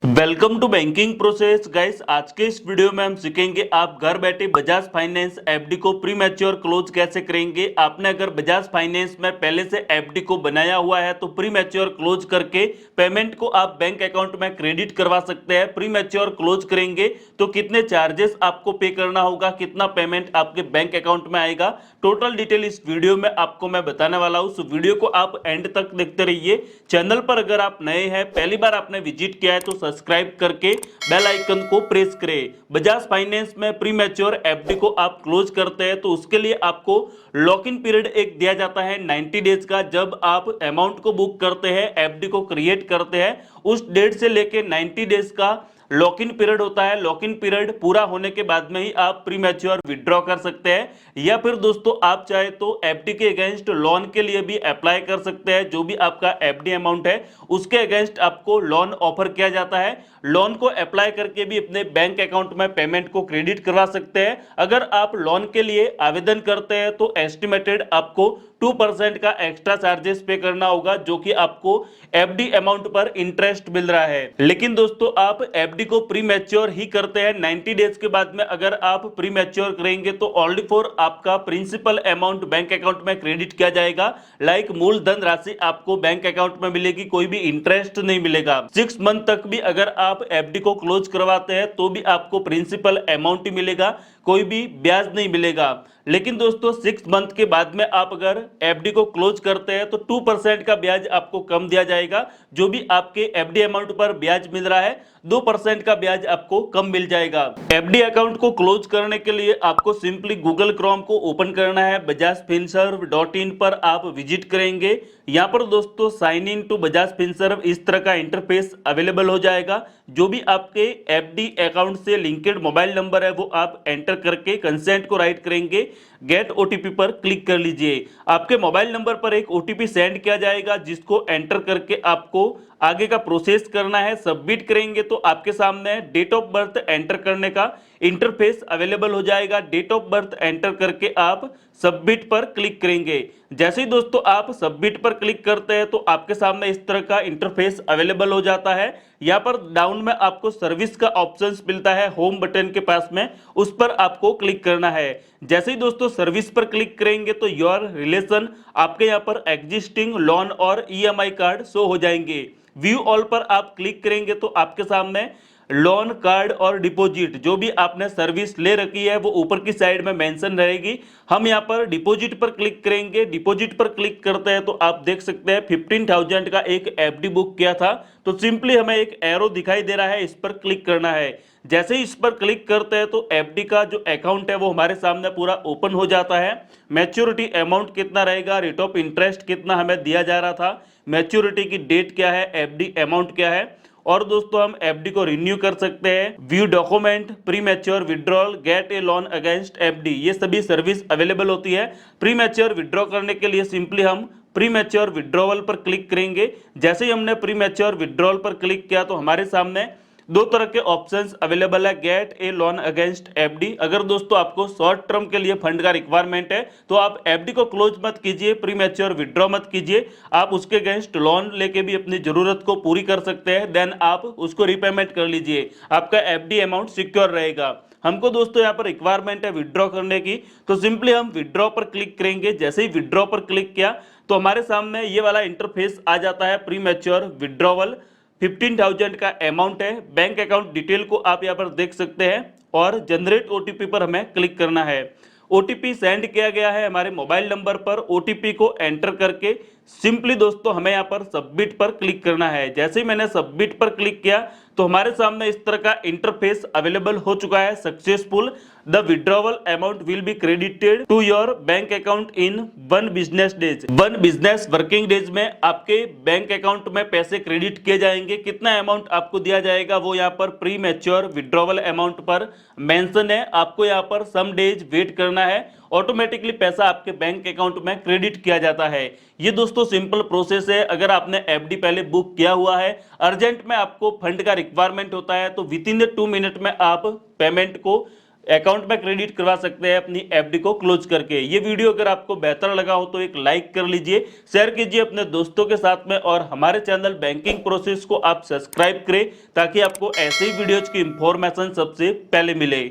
Welcome to banking process guys. आज के इस वीडियो में हम सीखेंगे आप घर बैठे बजाज फाइनेंस एफडी को प्री मैच्योर क्लोज कैसे करेंगे। आपने अगर बजाज फाइनेंस में पहले से एफडी को बनाया हुआ है तो प्री मैच्योर क्लोज करके पेमेंट को आप बैंक अकाउंट में क्रेडिट करवा सकते हैं। प्री मैच्योर क्लोज करेंगे तो कितने चार्जेस आपको पे करना होगा, कितना पेमेंट आपके बैंक अकाउंट में आएगा, टोटल डिटेल इस वीडियो में आपको मैं बताने वाला हूं। वीडियो को आप एंड तक देखते रहिए। चैनल पर अगर आप नए हैं, पहली बार आपने विजिट किया है तो सब्सक्राइब करके बेल आइकन को प्रेस करें। बजाज फाइनेंस में प्री मैच्योर एफडी को आप क्लोज करते हैं तो उसके लिए आपको लॉक इन पीरियड एक दिया जाता है 90 डेज का। जब आप अमाउंट को बुक करते हैं, एफडी को क्रिएट करते हैं, उस डेट से लेके 90 डेज का लॉक इन पीरियड होता है। लॉक इन पीरियड पूरा होने के बाद में ही आप प्री मैच्योर विड्रॉ कर सकते हैं। या फिर दोस्तों आप चाहे तो एफडी के अगेंस्ट लोन के लिए भी अप्लाई कर सकते हैं। जो भी आपका एफडी अमाउंट है उसके अगेंस्ट आपको लोन ऑफर किया जाता है। लोन को अप्लाई करके भी अपने बैंक अकाउंट में पेमेंट को क्रेडिट करवा सकते हैं। अगर आप लोन के लिए आवेदन करते हैं तो एस्टिमेटेड आपको 2% का एक्स्ट्रा चार्जेस पे करना होगा, जो कि आपको एफडी अमाउंट पर इंटरेस्ट मिल रहा है। लेकिन दोस्तों आप एफडी को प्री मैच्योर ही करते हैं 90 डेज के बाद में। अगर आप प्री मैच्योर करेंगे तो ओनली फॉर आपका प्रिंसिपल अमाउंट बैंक अकाउंट में क्रेडिट किया जाएगा। लाइक मूलधन राशि आपको बैंक अकाउंट में मिलेगी, कोई भी इंटरेस्ट नहीं मिलेगा। 6 मंथ तक भी अगर आप एफडी को क्लोज करवाते हैं तो भी आपको प्रिंसिपल अमाउंट ही मिलेगा, कोई भी ब्याज नहीं मिलेगा। लेकिन दोस्तों 6 मंथ के बाद में आप अगर एफडी को क्लोज करते हैं तो 2% का ब्याज आपको कम दिया जाएगा। जो भी आपके एफडी अमाउंट पर ब्याज मिल रहा है 2% का ब्याज आपको कम मिल जाएगा। एफडी अकाउंट को क्लोज करने के लिए आपको सिंपली गूगल क्रोम को ओपन करना है। bajajfinserv.in पर आप विजिट करेंगे। यहाँ पर दोस्तों sign in to Bajaj Finserv इस तरह का इंटरफेस अवेलेबल हो जाएगा। जो भी आपके एफडी अकाउंट से लिंकेड मोबाइल नंबर है वो आप एंटर करके कंसेंट को राइट करेंगे। गेट ओटीपी पर क्लिक कर लीजिए। आपके मोबाइल नंबर पर एक ओटीपी सेंड किया जाएगा जिसको एंटर करके आपको आगे का प्रोसेस करना है। सबमिट करेंगे तो आपके सामने डेट ऑफ बर्थ एंटर करने का इंटरफेस अवेलेबल हो जाएगा। डेट ऑफ बर्थ एंटर करके आप सबमिट पर क्लिक करेंगे। जैसे ही दोस्तों आप सबमिट पर क्लिक करते हैं तो आपके सामने इस तरह का इंटरफेस अवेलेबल हो जाता है। यहाँ पर डाउन में आपको सर्विस का ऑप्शन मिलता है, होम बटन के पास में, उस पर आपको क्लिक करना है। जैसे ही दोस्तों सर्विस पर क्लिक करेंगे तो योर रिलेशन आपके यहाँ पर एग्जिस्टिंग लोन और ईएमआई कार्ड शो हो जाएंगे। व्यू ऑल पर आप क्लिक करेंगे तो आपके सामने लोन कार्ड और डिपॉजिट जो भी आपने सर्विस ले रखी है वो ऊपर की साइड में मेंशन रहेगी। हम यहाँ पर डिपॉजिट पर क्लिक करेंगे। डिपॉजिट पर क्लिक करते हैं तो आप देख सकते हैं 15,000 का एक एफडी बुक किया था। तो सिंपली हमें एक एरो दिखाई दे रहा है, इस पर क्लिक करना है। जैसे ही इस पर क्लिक करते हैं तो एफडी का जो अकाउंट है वो हमारे सामने पूरा ओपन हो जाता है। मैच्योरिटी अमाउंट कितना रहेगा, रेट ऑफ इंटरेस्ट कितना हमें दिया जा रहा था, मैच्योरिटी की डेट क्या है, एफडी अमाउंट क्या है, और दोस्तों हम एफडी को रिन्यू कर सकते हैं। View document, pre mature withdrawal, gate ए लोन अगेंस्ट एफडी, ये सभी सर्विस अवेलेबल होती है। प्री मैच्योर विड्रॉ करने के लिए सिंपली हम प्री मैच्योर विड्रॉवल पर क्लिक करेंगे। जैसे ही हमने प्री मैच्योर विड्रॉल पर क्लिक किया तो हमारे सामने दो तरह के ऑप्शंस अवेलेबल है, गेट ए लोन अगेंस्ट एफडी। अगर दोस्तों आपको शॉर्ट टर्म के लिए फंड का रिक्वायरमेंट है तो आप एफडी को क्लोज मत कीजिए, प्री मैच्योर विड्रॉ मत कीजिए। आप उसके अगेंस्ट लोन लेके भी अपनी जरूरत को पूरी कर सकते हैं, देन आप उसको रिपेमेंट कर लीजिए, आपका एफडी अमाउंट सिक्योर रहेगा। हमको दोस्तों यहाँ पर रिक्वायरमेंट है विड्रॉ करने की, तो सिंपली हम विड्रॉ पर क्लिक करेंगे। जैसे ही विड्रॉ पर क्लिक किया तो हमारे सामने ये वाला इंटरफेस आ जाता है। प्री मैच्योर विड्रॉवल 15,000 का अमाउंट है। बैंक अकाउंट डिटेल को आप यहाँ पर देख सकते हैं और जनरेट ओटीपी पर हमें क्लिक करना है। ओटीपी सेंड किया गया है हमारे मोबाइल नंबर पर। ओटीपी को एंटर करके सिंपली दोस्तों हमें यहाँ पर सबमिट पर क्लिक करना है। जैसे ही मैंने सबमिट पर क्लिक किया तो हमारे सामने इस तरह का इंटरफेस अवेलेबल हो चुका है। Successful, the withdrawal amount will be credited to your bank account in 1 business days. 1 business working days में आपके बैंक अकाउंट में पैसे क्रेडिट किए जाएंगे। कितना अमाउंट आपको दिया जाएगा वो यहाँ पर प्री मैच्योर विड्रॉवल अमाउंट पर मेंशन है। आपको यहाँ पर सम डेज वेट करना है, ऑटोमेटिकली पैसा आपके बैंक अकाउंट में क्रेडिट किया जाता है। ये दोस्तों सिंपल प्रोसेस है। अगर आपने एफडी पहले बुक किया हुआ है, अर्जेंट में आपको फंड का रिक्वायरमेंट होता है तो विद इन 2 मिनट में आप पेमेंट को अकाउंट में क्रेडिट करवा सकते हैं अपनी एफडी को क्लोज करके। ये वीडियो अगर आपको बेहतर लगा हो तो एक लाइक कर लीजिए, शेयर कीजिए अपने दोस्तों के साथ में, और हमारे चैनल बैंकिंग प्रोसेस को आप सब्सक्राइब करें ताकि आपको ऐसे ही वीडियोज की इंफॉर्मेशन सबसे पहले मिले।